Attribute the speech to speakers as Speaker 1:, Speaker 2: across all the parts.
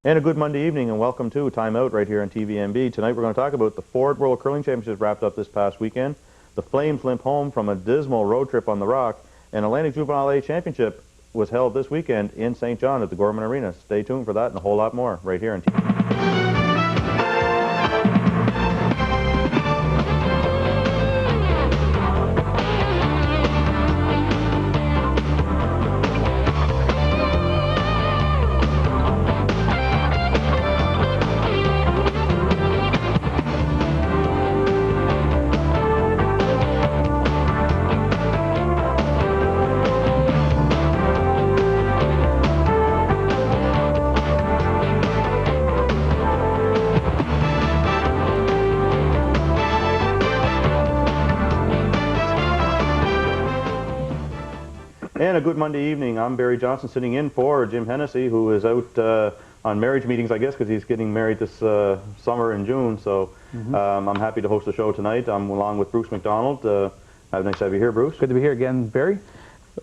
Speaker 1: And a good Monday evening, and welcome to Time Out right here on TVMB. Tonight we're going to talk about the Ford World Curling Championships wrapped up this past weekend, the Flames limp home from a dismal road trip on the Rock, and Atlantic Juvenile A Championship was held this weekend in St. John at the Gorman Arena. Stay tuned for that and a whole lot more right here on TVMB. And a good Monday evening. I'm Barry Johnson sitting in for Jim Hennessy, who is out on marriage meetings, I guess, because he's getting married this summer in June. So I'm happy to host the show tonight. I'm along with Bruce McDonald. Nice to have you here, Bruce.
Speaker 2: Good to be here again, Barry.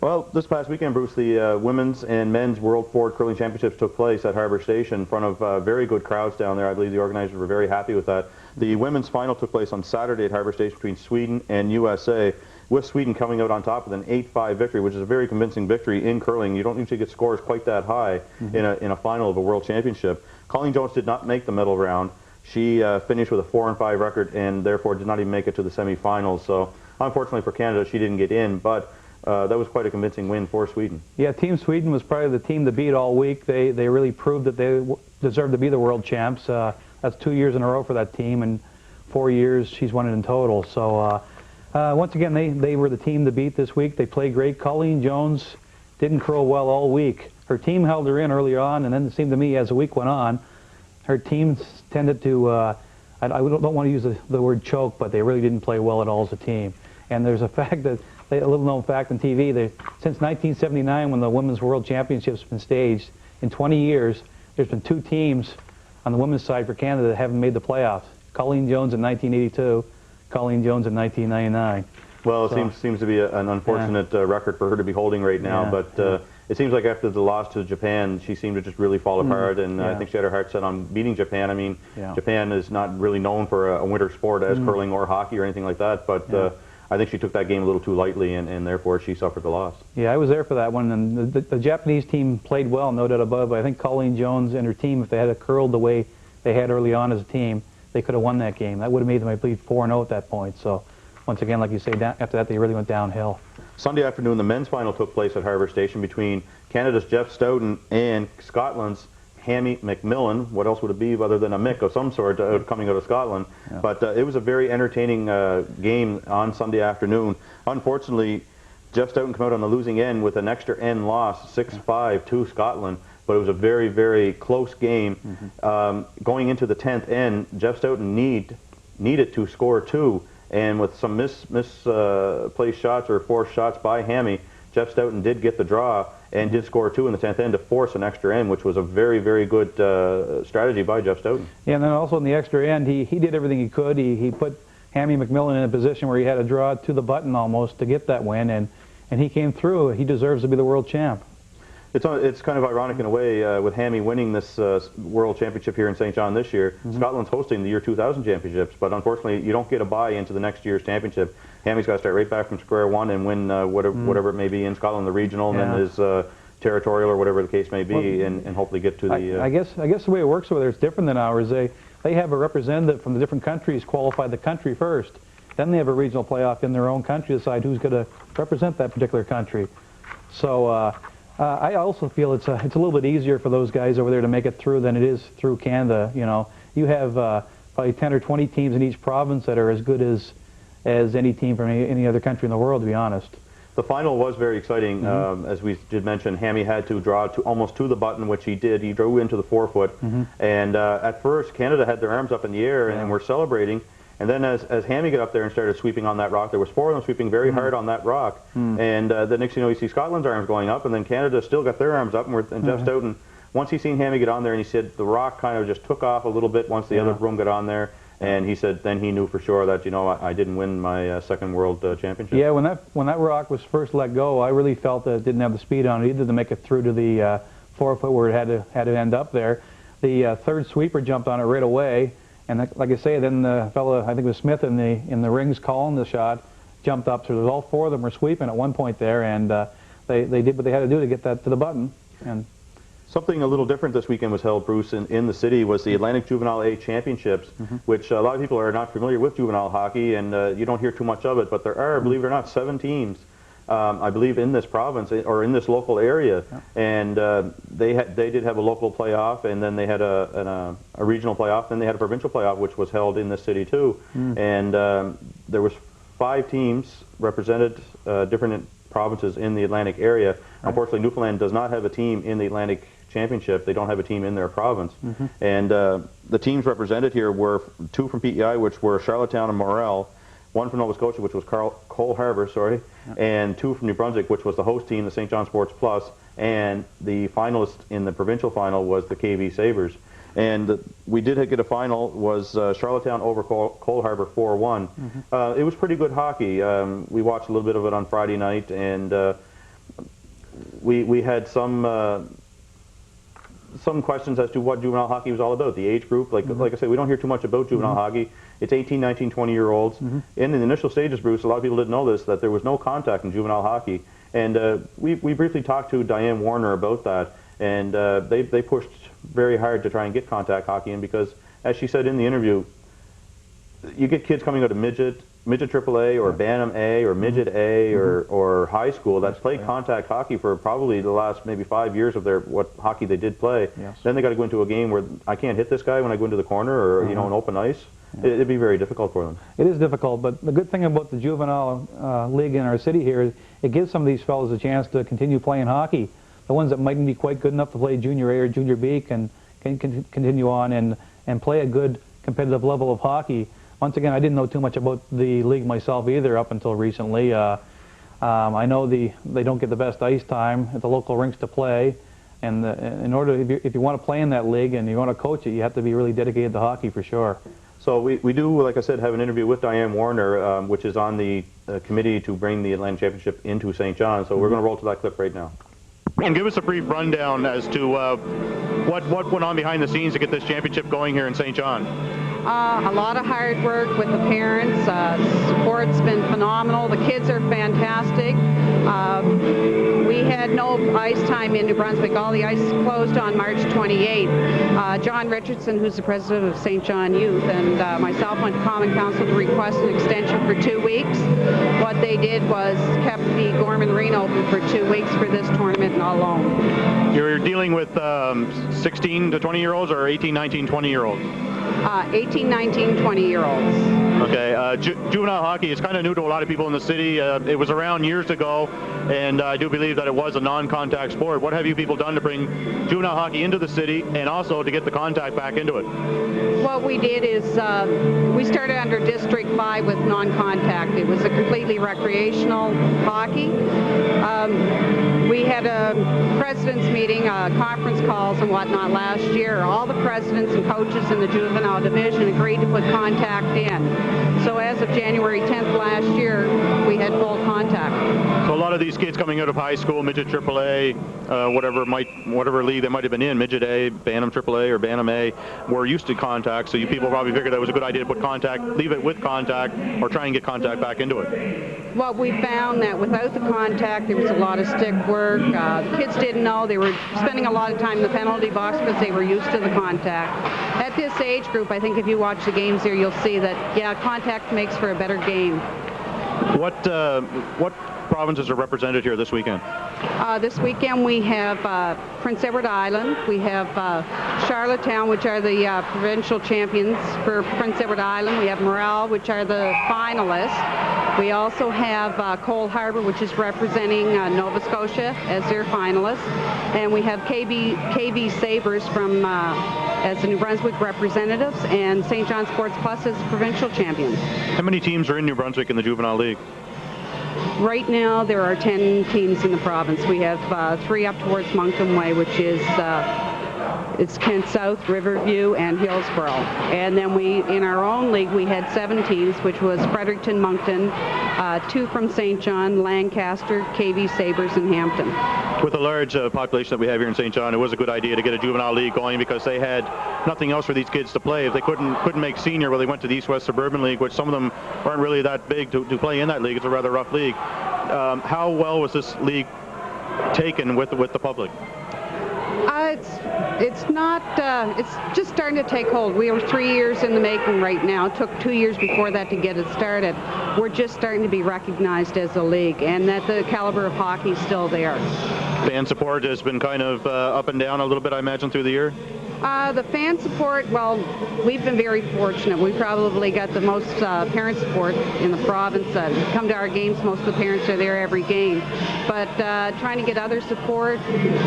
Speaker 1: Well, this past weekend, Bruce, the women's and men's World Ford Curling Championships took place at Harbour Station in front of very good crowds down there. I believe the organizers were very happy with that. The women's final took place on Saturday at Harbour Station between Sweden and USA, with Sweden coming out on top with an 8-5 victory, which is a very convincing victory in curling. You don't usually get scores quite that high in a final of a World Championship. Colleen Jones did not make the medal round. She finished with a 4-5 record and therefore did not even make it to the semifinals. So unfortunately for Canada, she didn't get in, but that was quite a convincing win for Sweden.
Speaker 2: Yeah, Team Sweden was probably the team to beat all week. They really proved that they deserved to be the world champs. That's 2 years in a row for that team, and 4 years she's won it in total. So once again, they were the team to beat this week. They played great. Colleen Jones didn't curl well all week. Her team held her in early on, and then it seemed to me as the week went on, her team tended to, I don't want to use the word choke, but they really didn't play well at all as a team. And there's a fact that, a little known fact on TV, since 1979 when the Women's World Championships have been staged, in 20 years, there's been 2 teams on the women's side for Canada that haven't made the playoffs. Colleen Jones in 1982, Colleen Jones in 1999.
Speaker 1: Well, it seems to be an unfortunate record for her to be holding right now, but it seems like after the loss to Japan, she seemed to just really fall apart, and I think she had her heart set on beating Japan. I mean, Japan is not really known for a winter sport as curling or hockey or anything like that, but I think she took that game a little too lightly, and therefore she suffered the loss. Yeah,
Speaker 2: I was there for that one, and the Japanese team played well, no doubt about it, but I think Colleen Jones and her team, if they had curled the way they had early on as a team, they could have won that game. That would have made them, I believe, 4-0 at that point. So, once again, like you say, after that, they really went downhill.
Speaker 1: Sunday afternoon, the men's final took place at Harbour Station between Canada's Jeff Stoughton and Scotland's Hammy McMillan. What else would it be other than a Mick of some sort coming out of Scotland? Yeah. But it was a very entertaining game on Sunday afternoon. Unfortunately, Jeff Stoughton came out on the losing end with an extra end loss, 6-5 to Scotland. But it was a very, very close game. Going into the 10th end, Jeff Stoughton needed to score 2, and with some misplaced shots or forced shots by Hammy, Jeff Stoughton did get the draw and did score 2 in the 10th end to force an extra end, which was a very, very good strategy by Jeff Stoughton.
Speaker 2: Yeah, and then also in the extra end, he did everything he could. He put Hammy McMillan in a position where he had to draw to the button almost to get that win, and he came through. He deserves to be the world champ.
Speaker 1: It's kind of ironic in a way with Hammy winning this World Championship here in St. John this year. Scotland's hosting the year 2000 championships, but unfortunately you don't get a bye into the next year's championship. Hammy's got to start right back from square one and win whatever it may be in Scotland, the regional, and then his territorial or whatever the case may be, and hopefully get to the...
Speaker 2: I guess the way it works over there is different than ours. They have a representative from the different countries qualify the country first. Then they have a regional playoff in their own country to decide who's going to represent that particular country. So... I also feel it's a little bit easier for those guys over there to make it through than it is through Canada. You know, you have probably 10 or 20 teams in each province that are as good as any team from any other country in the world, to be honest.
Speaker 1: The final was very exciting. As we did mention, Hammy had to draw almost to the button, which he did. He drew into the 4-foot, and at first Canada had their arms up in the air and were celebrating. And then as Hammy got up there and started sweeping on that rock, there was 4 of them sweeping very hard on that rock. And the next thing you know, you see Scotland's arms going up, and then Canada still got their arms up. And Jeff Stoughton, once he seen Hammy get on there, and he said the rock kind of just took off a little bit once the other broom got on there. And he said then he knew for sure that, you know, I didn't win my second world championship.
Speaker 2: Yeah, when that rock was first let go, I really felt that it didn't have the speed on it either to make it through to the 4-foot where it had to end up there. the third sweeper jumped on it right away, and like I say, then the fellow, I think it was Smith in the rings calling the shot, jumped up. So there was all four of them were sweeping at one point there, and they did what they had to do to get that to the button. And
Speaker 1: something a little different this weekend was held, Bruce, in the city was the Atlantic Juvenile A Championships, which a lot of people are not familiar with juvenile hockey, and you don't hear too much of it, but there are, believe it or not, 7 teams, I believe, in this province or in this local area, and they did have a local playoff, and then they had a regional playoff, then they had a provincial playoff, which was held in this city too, and there was 5 teams represented different provinces in the Atlantic area. Unfortunately, Newfoundland does not have a team in the Atlantic Championship. They don't have a team in their province. And the teams represented here were 2 from PEI, which were Charlottetown and Morel, 1 from Nova Scotia, which was Cole Harbour, and 2 from New Brunswick, which was the host team, the St. John Sports Plus, and the finalist in the provincial final was the KV Sabres. And we did get a final, was Charlottetown over Cole Harbour 4-1. It was pretty good hockey. We watched a little bit of it on Friday night, and we had some questions as to what juvenile hockey was all about, the age group. Like I said, we don't hear too much about juvenile hockey. It's 18, 19, 20-year-olds. In the initial stages, Bruce, a lot of people didn't know this, that there was no contact in juvenile hockey. And we briefly talked to Diane Warner about that, and they pushed very hard to try and get contact hockey in, because, as she said in the interview, you get kids coming out of midget AAA or Bantam A or midget A or high school that play contact hockey for probably the last maybe 5 years of what hockey they did play. Then they got to go into a game where I can't hit this guy when I go into the corner, or an open ice. It'd be very difficult for them.
Speaker 2: It is difficult, but the good thing about the juvenile league in our city here is it gives some of these fellows a chance to continue playing hockey. The ones that mightn't be quite good enough to play junior A or junior B can continue on and play a good competitive level of hockey. Once again, I didn't know too much about the league myself either up until recently. I know they don't get the best ice time at the local rinks to play, and in order, if you want to play in that league and you want to coach it, you have to be really dedicated to hockey for sure.
Speaker 1: So we do, like I said, have an interview with Diane Warner, which is on the committee to bring the Atlantic Championship into St. John. So we're going to roll to that clip right now. And give us a brief rundown as to what went on behind the scenes to get this championship going here in St. John.
Speaker 3: A lot of hard work with the parents. Support's been phenomenal. The kids are fantastic. We had no ice time in New Brunswick. All the ice closed on March 28th. John Richardson, who's the president of St. John Youth, and myself went to Common Council to request an extension for 2 weeks. What they did was kept the Gorman Arena open for 2 weeks for this tournament alone.
Speaker 1: You're dealing with 16 to 20-year-olds or 18, 19, 20-year-olds?
Speaker 3: 18, 19, 20-year-olds.
Speaker 1: Okay, juvenile hockey is kind of new to a lot of people in the city. It was around years ago, and I do believe that it was a non-contact sport. What have you people done to bring juvenile hockey into the city and also to get the contact back into it?
Speaker 3: What we did is we started under District 5 with non-contact. It was a completely recreational hockey. We had a president's meeting, conference calls and whatnot last year. All the presidents and coaches in the juvenile division agreed to put contact in. So as of January 10th last year, we had full contact.
Speaker 1: So a lot of these kids coming out of high school, midget AAA, whatever league they might have been in, midget A, Bantam AAA or Bantam A, were used to contact. So you people probably figured that was a good idea to put contact, leave it with contact, or try and get contact back into it.
Speaker 3: Well, we found that without the contact, there was a lot of stick work. The kids didn't know. They were spending a lot of time in the penalty box because they were used to the contact. At this age group, I think if you watch the games here, you'll see that, yeah, contact makes for a better game.
Speaker 1: What provinces are represented here this weekend?
Speaker 3: This weekend we have Prince Edward Island. We have Charlottetown, which are the provincial champions for Prince Edward Island. We have Morel, which are the finalists. We also have Cole Harbour, which is representing Nova Scotia as their finalists. And we have KV Sabres from as the New Brunswick representatives, and St. John Sports Plus as provincial champions. How
Speaker 1: many teams are in New Brunswick in the Juvenile League?
Speaker 3: Right now, there are 10 teams in the province. We have 3 up towards Moncton Way, which is it's Kent South, Riverview, and Hillsborough. And then in our own league, we had 7 teams, which was Fredericton, Moncton, 2 from St. John, Lancaster, KV Sabres, and Hampton.
Speaker 1: With the large population that we have here in St. John, it was a good idea to get a juvenile league going because they had nothing else for these kids to play. If they couldn't make senior, well, they went to the East-West Suburban League, which some of them aren't really that big to play in that league. It's a rather rough league. How well was this league taken with the public?
Speaker 3: It's not, it's just starting to take hold. We are 3 years in the making right now. It took 2 years before that to get it started. We're just starting to be recognized as a league, and that the caliber of hockey is still there.
Speaker 1: Fan support has been kind of up and down a little bit, I imagine, through the year?
Speaker 3: The fan support, well, we've been very fortunate. We probably got the most parent support in the province. Come to our games, most of the parents are there every game. But trying to get other support,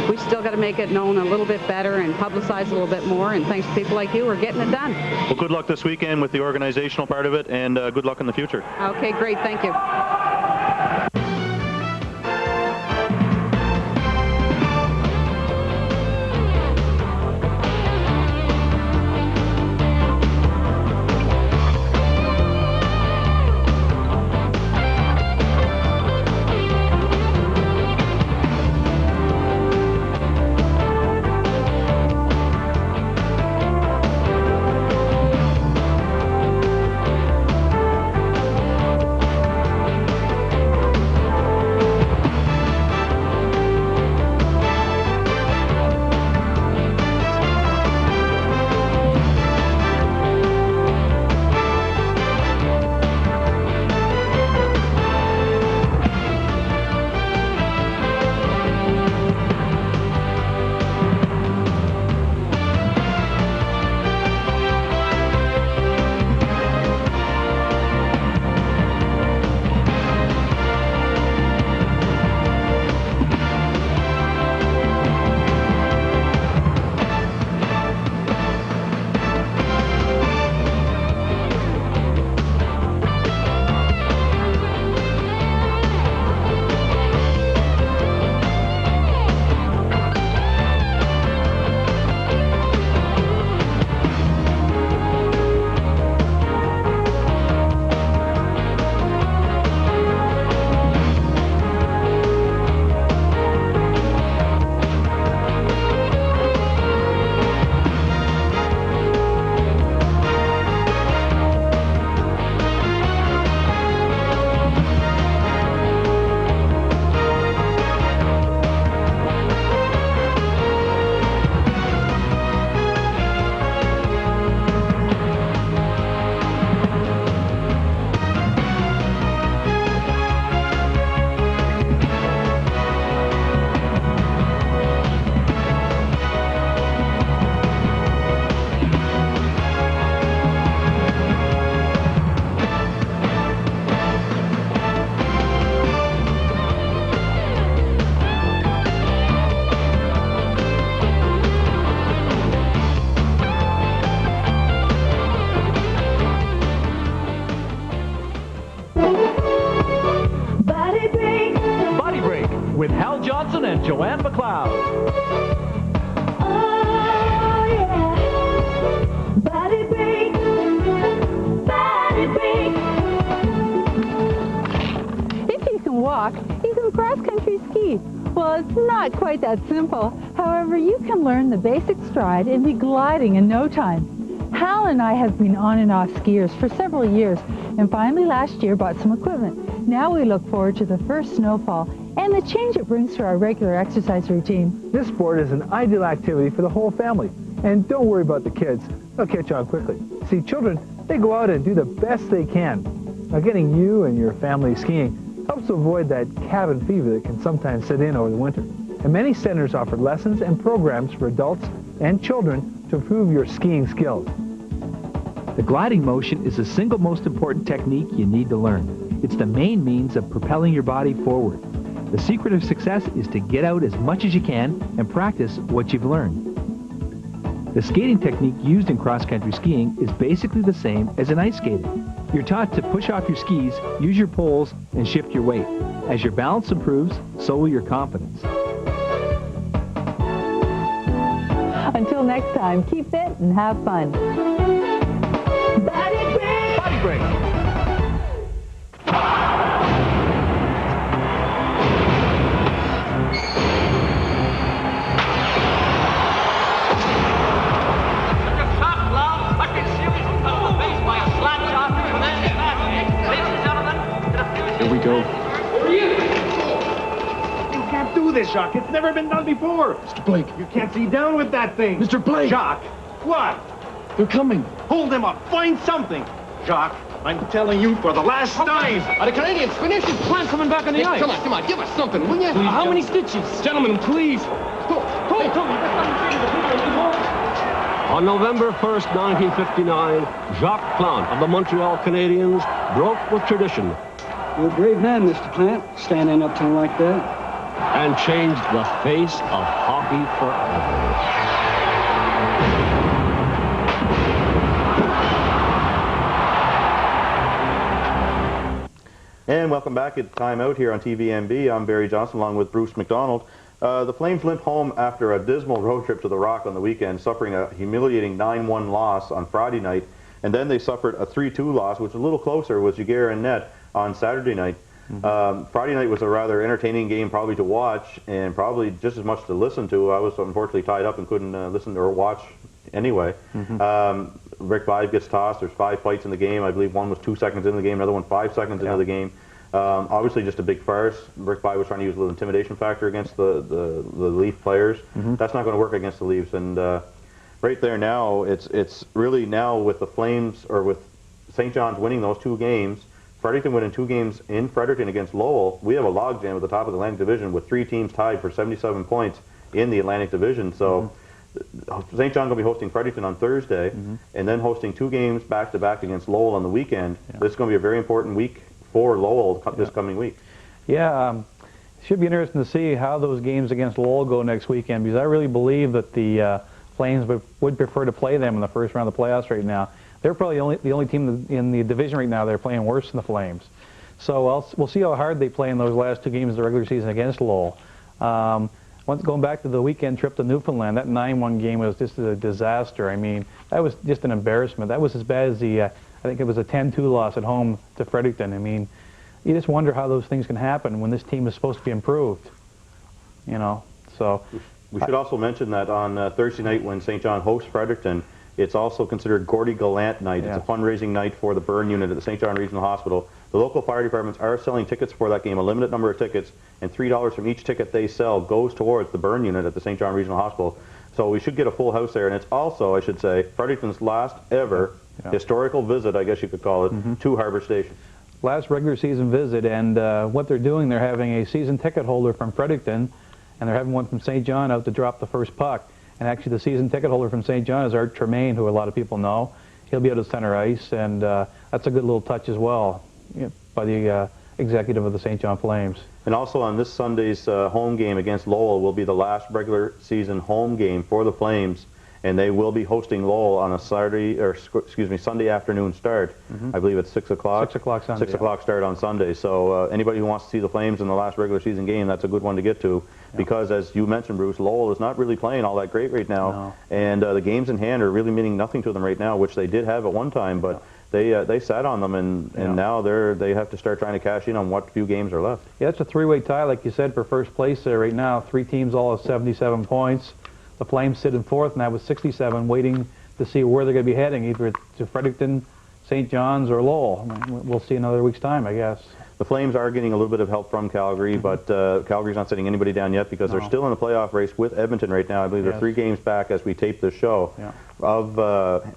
Speaker 3: we still got to make it known a little bit better and publicize a little bit more. And thanks to people like you, we're getting it done.
Speaker 1: Well, good luck this weekend with the organizational part of it, and good luck in the future.
Speaker 3: Okay, great. Thank you.
Speaker 4: with Hal Johnson and Joanne McLeod.
Speaker 5: Oh, yeah. Body break. Body break.
Speaker 6: If you can walk, you can cross-country ski. Well, it's not quite that simple. However, you can learn the basic stride and be gliding in no time. Hal and I have been on and off skiers for several years, and finally last year bought some equipment. Now we look forward to the first snowfall and the change it brings to our regular exercise routine.
Speaker 7: This sport is an ideal activity for the whole family. And don't worry about the kids. They'll catch on quickly. See, children, they go out and do the best they can. Now, getting you and your family skiing helps to avoid that cabin fever that can sometimes set in over the winter. And many centers offer lessons and programs for adults and children to improve your skiing skills.
Speaker 4: The gliding motion is the single most important technique you need to learn. It's the main means of propelling your body forward. The secret of success is to get out as much as you can and practice what you've learned. The skating technique used in cross-country skiing is basically the same as in ice skating. You're taught to push off your skis, use your poles, and shift your weight. As your balance improves, so will your confidence.
Speaker 6: Until next time, keep fit and have fun.
Speaker 5: Body break.
Speaker 4: Body break.
Speaker 8: do this, Jacques. It's never been done before.
Speaker 9: Mr. Blake.
Speaker 8: You can't see down with that thing.
Speaker 9: Mr. Blake.
Speaker 8: Jacques, what?
Speaker 9: They're coming.
Speaker 8: Hold them up. Find something. Jacques, I'm telling you for the last time.
Speaker 9: Are the Canadians finished? His plan coming back on the ice. Come on, give us something, will you? How many stitches? Gentlemen, please.
Speaker 10: On November 1st, 1959, Jacques Plante of the Montreal Canadiens broke with tradition.
Speaker 11: You're a brave man, Mr. Plant, standing up to him like that.
Speaker 10: And changed the face of hockey forever.
Speaker 1: And welcome back at Time Out here on TVMB. I'm Barry Johnson along with Bruce McDonald. The Flames limp home after a dismal road trip to the Rock on the weekend, suffering a humiliating 9-1 loss on Friday night. And then they suffered a 3-2 loss, which was a little closer with Jaguar and net on Saturday night. Friday night was a rather entertaining game probably to watch and probably just as much to listen to. I was unfortunately tied up and couldn't listen or watch anyway. Rick Vaive gets tossed. There's 5 fights in the game. I believe one was 2 seconds into the game, another one 5 seconds into the game. Obviously just a big farce. Rick Vaive was trying to use a little intimidation factor against the Leaf players. That's not going to work against the Leafs. And right there now, it's really now with the Flames, or with St. John's winning those 2 games, Fredericton winning 2 games in Fredericton against Lowell, we have a logjam at the top of the Atlantic Division with 3 teams tied for 77 points in the Atlantic Division. So St. John's going to be hosting Fredericton on Thursday, and then hosting 2 games back-to-back against Lowell on the weekend. This is going to be a very important week for Lowell this coming week.
Speaker 2: Yeah, should be interesting to see how those games against Lowell go next weekend, because I really believe that the Flames would prefer to play them in the first round of the playoffs right now. They're probably the only team in the division right now. They're playing worse than the Flames. So we'll see how hard they play in those last 2 games of the regular season against Lowell. Going back to the weekend trip to Newfoundland, that 9-1 game was just a disaster. I mean, that was just an embarrassment. That was as bad as the, I think it was a 10-2 loss at home to Fredericton. I mean, you just wonder how those things can happen when this team is supposed to be improved. You know, so.
Speaker 1: We should also mention that on Thursday night when St. John hosts Fredericton, it's also considered Gordy Gallant night. It's a fundraising night for the burn unit at the St. John Regional Hospital. The local fire departments are selling tickets for that game, a limited number of tickets, and $3 from each ticket they sell goes towards the burn unit at the St. John Regional Hospital. So we should get a full house there, and it's also, I should say, Fredericton's last ever historical visit, I guess you could call it, to Harbor Station.
Speaker 2: Last regular season visit, and what they're doing, they're having a season ticket holder from Fredericton, and they're having one from St. John out to drop the first puck. And actually the season ticket holder from St. John is Art Tremaine, who a lot of people know. He'll be out at center ice, and that's a good little touch as well by the executive of the St. John Flames. And also on this Sunday's home game against Lowell will be the last regular season home game for the Flames, and they will be hosting Lowell on a Sunday afternoon start. I believe it's 6 o'clock. 6 o'clock Sunday.
Speaker 1: 6 o'clock start on Sunday. So anybody who wants to see the Flames in the last regular season game, that's a good one to get to. Because as you mentioned, Bruce, Lowell is not really playing all that great right now, and the games in hand are really meaning nothing to them right now, which they did have at one time, but they sat on them, and now they have to start trying to cash in on what few games are left.
Speaker 2: Yeah, it's a 3-way tie, like you said, for first place there right now. 3 teams all have 77 points. The Flames sit in 4th now with 67, waiting to see where they're going to be heading, either to Fredericton, St. John's, or Lowell. We'll see another week's time, I guess.
Speaker 1: The Flames are getting a little bit of help from Calgary, but Calgary's not sitting anybody down yet because they're still in the playoff race with Edmonton right now. I believe they're 3 games back as we tape this show of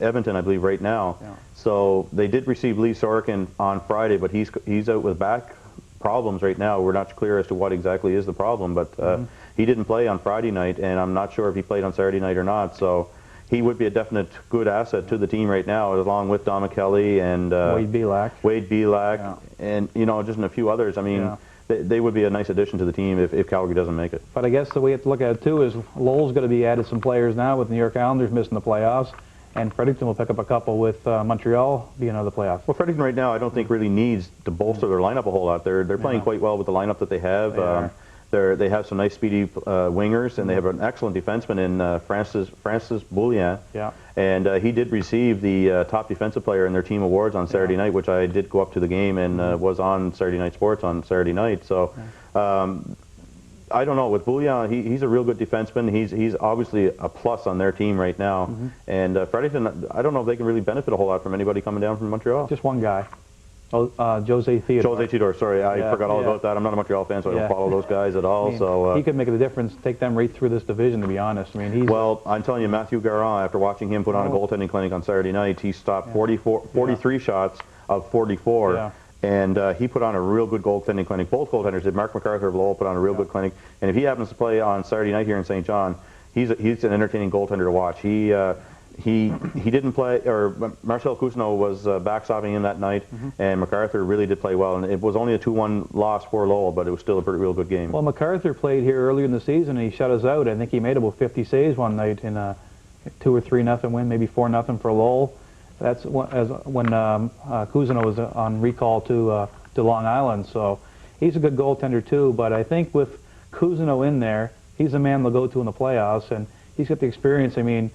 Speaker 1: Edmonton, I believe, right now. So they did receive Lee Sorokin on Friday, but he's out with back problems right now. We're not clear as to what exactly is the problem, but he didn't play on Friday night, and I'm not sure if he played on Saturday night or not. So he would be a definite good asset to the team right now, along with Dom Kelly and Wade Belak, and just a few others. I mean, they would be a nice addition to the team if Calgary doesn't make it.
Speaker 2: But I guess the way you have to look at it too is Lowell's going to be added some players now with New York Islanders missing the playoffs, and Fredericton will pick up a couple with Montreal being out of the playoffs.
Speaker 1: Well, Fredericton right now I don't think really needs to bolster their lineup a whole lot. They're playing quite well with the lineup that they have. They have some nice speedy wingers, and they have an excellent defenseman in Francis Bouillon. And he did receive the top defensive player in their team awards on Saturday night, which I did go up to the game and was on Saturday Night Sports on Saturday night. So I don't know, with Bouillon, he's a real good defenseman. He's obviously a plus on their team right now. And Fredericton, I don't know if they can really benefit a whole lot from anybody coming down from Montreal.
Speaker 2: Just one guy. Jose Theodore.
Speaker 1: Jose Theodore, sorry, I forgot all about that. I'm not a Montreal fan, so I don't follow those guys at all.
Speaker 2: I mean,
Speaker 1: so
Speaker 2: he could make a difference, take them right through this division, to be honest. I mean, he's
Speaker 1: well, I'm telling you, Matthew Garon, after watching him put on a goaltending clinic on Saturday night, he stopped 43 shots of 44.
Speaker 2: Yeah.
Speaker 1: And he put on a real good goaltending clinic. Both goaltenders did. Mark MacArthur of Lowell put on a real good clinic. And if he happens to play on Saturday night here in St. John, he's an entertaining goaltender to watch. He didn't play, or Marcel Cousineau was backstopping him that night, and MacArthur really did play well. And it was only a 2-1 loss for Lowell, but it was still a real good game.
Speaker 2: Well, MacArthur played here earlier in the season, and he shut us out. I think he made about 50 saves one night in a 2 or 3-0 win, maybe 4-0 for Lowell. That's when Cousineau was on recall to Long Island. So he's a good goaltender too. But I think with Cousineau in there, he's the man they'll go to in the playoffs, and he's got the experience. I mean,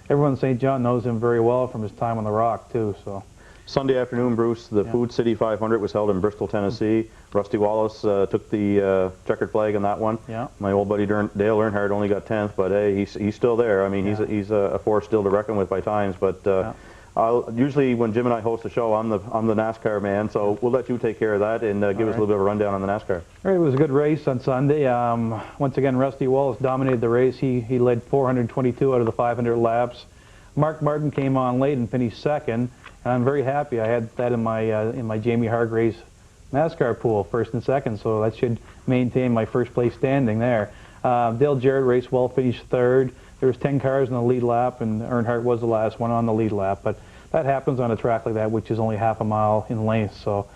Speaker 2: everyone in St. John knows him very well from his time on the Rock too. So
Speaker 1: Sunday afternoon, Bruce, the Food City 500 was held in Bristol, Tennessee. Rusty Wallace took the checkered flag in that one.
Speaker 2: Yeah.
Speaker 1: My old buddy Dale Earnhardt only got 10th, but hey, he's still there. I mean, he's a force still to reckon with by times. But usually when Jim and I host a show, I'm the NASCAR man, so we'll let you take care of that and give us a little bit of a rundown on the NASCAR.
Speaker 2: All right, it was a good race on Sunday. Once again, Rusty Wallace dominated the race. He led 422 out of the 500 laps. Mark Martin came on late and finished second, and I'm very happy. I had that in my Jamie Hargraves NASCAR pool, first and second, so that should maintain my first place standing there. Dale Jarrett raced well, finished third. There was 10 cars in the lead lap, and Earnhardt was the last one on the lead lap. But that happens on a track like that, which is only half a mile in length. So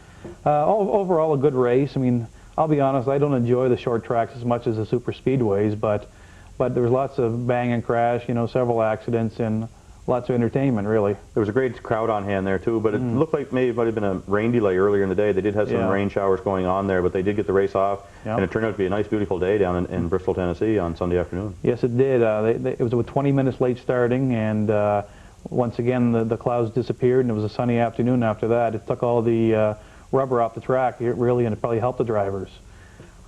Speaker 2: overall, a good race. I mean, I'll be honest, I don't enjoy the short tracks as much as the super speedways, but there was lots of bang and crash, several accidents, and lots of entertainment, really.
Speaker 1: There was a great crowd on hand there, too, but it looked like maybe it might have been a rain delay earlier in the day. They did have some rain showers going on there, but they did get the race off, and it turned out to be a nice, beautiful day down in Bristol, Tennessee on Sunday afternoon.
Speaker 2: Yes, it did. It was about 20 minutes late starting, and once again, the clouds disappeared, and it was a sunny afternoon after that. It took all the rubber off the track, really, and it probably helped the drivers.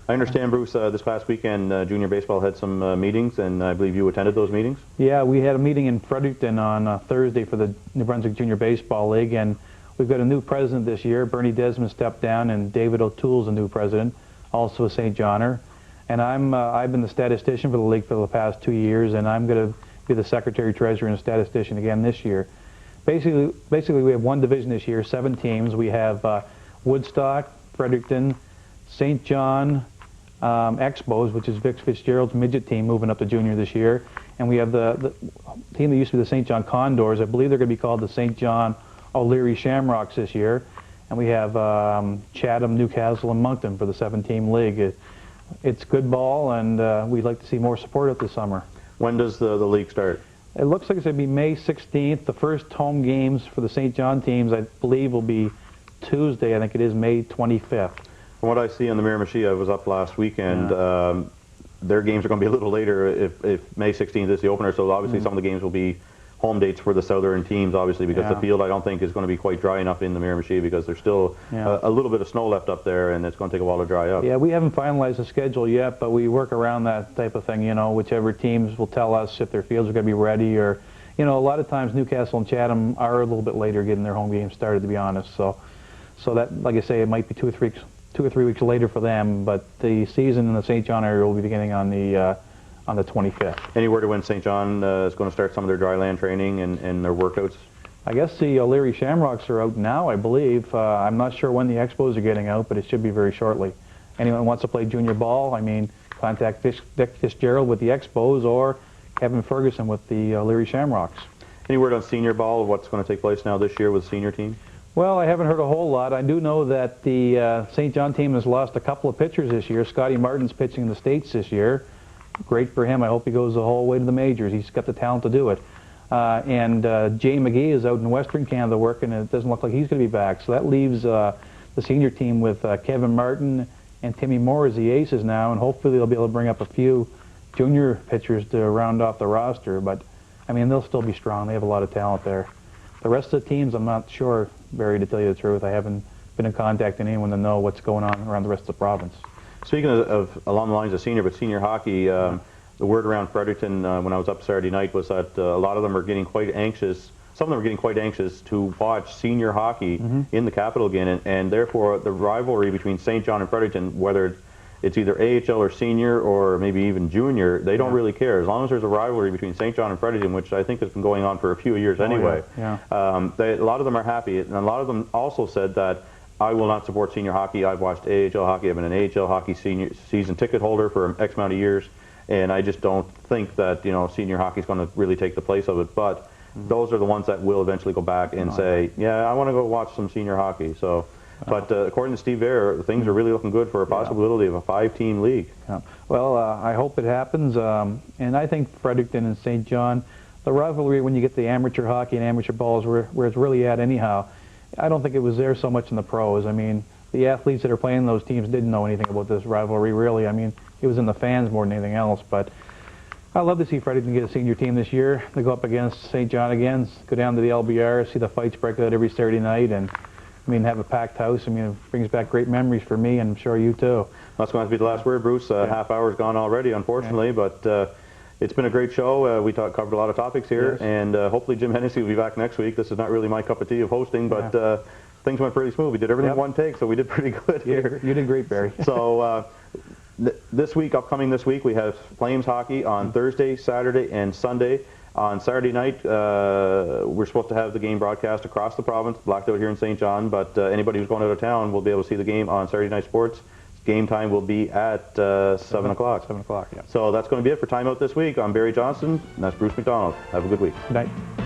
Speaker 1: I understand, Bruce, this past weekend, junior baseball had some meetings, and I believe you attended those meetings?
Speaker 2: Yeah, we had a meeting in Fredericton on Thursday for the New Brunswick Junior Baseball League, and we've got a new president this year. Bernie Desmond stepped down, and David O'Toole's the new president, also a St. Johner. And I've been the statistician for the league for the past 2 years, and I'm going to be the secretary-treasurer and statistician again this year. Basically, we have one division this year, 7 teams. We have Woodstock, Fredericton, St. John, Expos, which is Vic Fitzgerald's midget team, moving up to junior this year. And we have the team that used to be the St. John Condors. I believe they're going to be called the St. John O'Leary Shamrocks this year. And we have Chatham, Newcastle, and Moncton for the 7-team league. It's good ball, and we'd like to see more support out this summer.
Speaker 1: When does the league start?
Speaker 2: It looks like it's going to be May 16th. The first home games for the St. John teams, I believe, will be Tuesday. I think it is May 25th.
Speaker 1: From what I see on the Miramichi, I was up last weekend. Their games are going to be a little later if May 16th is the opener, so obviously some of the games will be home dates for the southern teams, obviously, because the field I don't think is going to be quite dry enough in the Miramichi because there's still a little bit of snow left up there, and it's going to take a while to dry up.
Speaker 2: Yeah, we haven't finalized the schedule yet, but we work around that type of thing, whichever teams will tell us if their fields are going to be ready, or, a lot of times Newcastle and Chatham are a little bit later getting their home games started, to be honest. So that, like I say, it might be 2 or 3 weeks later for them, but the season in the St. John area will be beginning on the 25th.
Speaker 1: Any word to when St. John is going to start some of their dry land training and their workouts?
Speaker 2: I guess the O'Leary Shamrocks are out now, I believe. I'm not sure when the Expos are getting out, but it should be very shortly. Anyone who wants to play junior ball, contact Dick Fitzgerald with the Expos or Kevin Ferguson with the O'Leary Shamrocks.
Speaker 1: Any word on senior ball, what's going to take place now this year with the senior team?
Speaker 2: Well, I haven't heard a whole lot. I do know that the St. John team has lost a couple of pitchers this year. Scotty Martin's pitching in the States this year. Great for him. I hope he goes the whole way to the majors. He's got the talent to do it. And Jay McGee is out in Western Canada working, and it doesn't look like he's going to be back. So that leaves the senior team with Kevin Martin and Timmy Moore as the aces now, and hopefully they'll be able to bring up a few junior pitchers to round off the roster. But, they'll still be strong. They have a lot of talent there. The rest of the teams, I'm not sure, Barry, to tell you the truth. I haven't been in contact with anyone to know what's going on around the rest of the province.
Speaker 1: Speaking of along the lines of senior hockey, the word around Fredericton when I was up Saturday night was that a lot of them are getting quite anxious some of them are getting quite anxious to watch senior hockey in the capital again, and therefore the rivalry between St. John and Fredericton, whether it's either AHL or senior or maybe even junior, they don't really care. As long as there's a rivalry between St. John and Fredericton, which I think has been going on for a few years anyway, a lot of them are happy. And a lot of them also said that I will not support senior hockey. I've watched AHL hockey. I've been an AHL hockey season ticket holder for X amount of years, and I just don't think that senior hockey is going to really take the place of it. But those are the ones that will eventually go back and say, yeah, I want to go watch some senior hockey. So. But according to Steve Vare, things are really looking good for a possibility of a 5-team league.
Speaker 2: Yeah. Well, I hope it happens. And I think Fredericton and St. John, the rivalry when you get the amateur hockey and amateur balls where it's really at anyhow, I don't think it was there so much in the pros. I mean, the athletes that are playing those teams didn't know anything about this rivalry, really. I mean, it was in the fans more than anything else. But I'd love to see Fredericton get a senior team this year. They go up against St. John again, go down to the LBR, see the fights break out every Saturday night, and have a packed house. I mean, it brings back great memories for me, and I'm sure you too.
Speaker 1: That's going to be the last word, Bruce. Half hour's gone already, unfortunately, but it's been a great show. We covered a lot of topics here, and hopefully Jim Hennessy will be back next week. This is not really my cup of tea of hosting, but things went pretty smooth. We did everything in one take, so we did pretty good here.
Speaker 2: You did great, Barry.
Speaker 1: So upcoming this week, we have Flames hockey on Thursday, Saturday, and Sunday. On Saturday night, we're supposed to have the game broadcast across the province, blacked out here in St. John, but anybody who's going out of town will be able to see the game on Saturday Night Sports. Game time will be at 7 o'clock.
Speaker 2: 7 o'clock, yeah.
Speaker 1: So that's going to be it for Time Out this week. I'm Barry Johnson, and that's Bruce McDonald. Have a good week.
Speaker 2: Good night.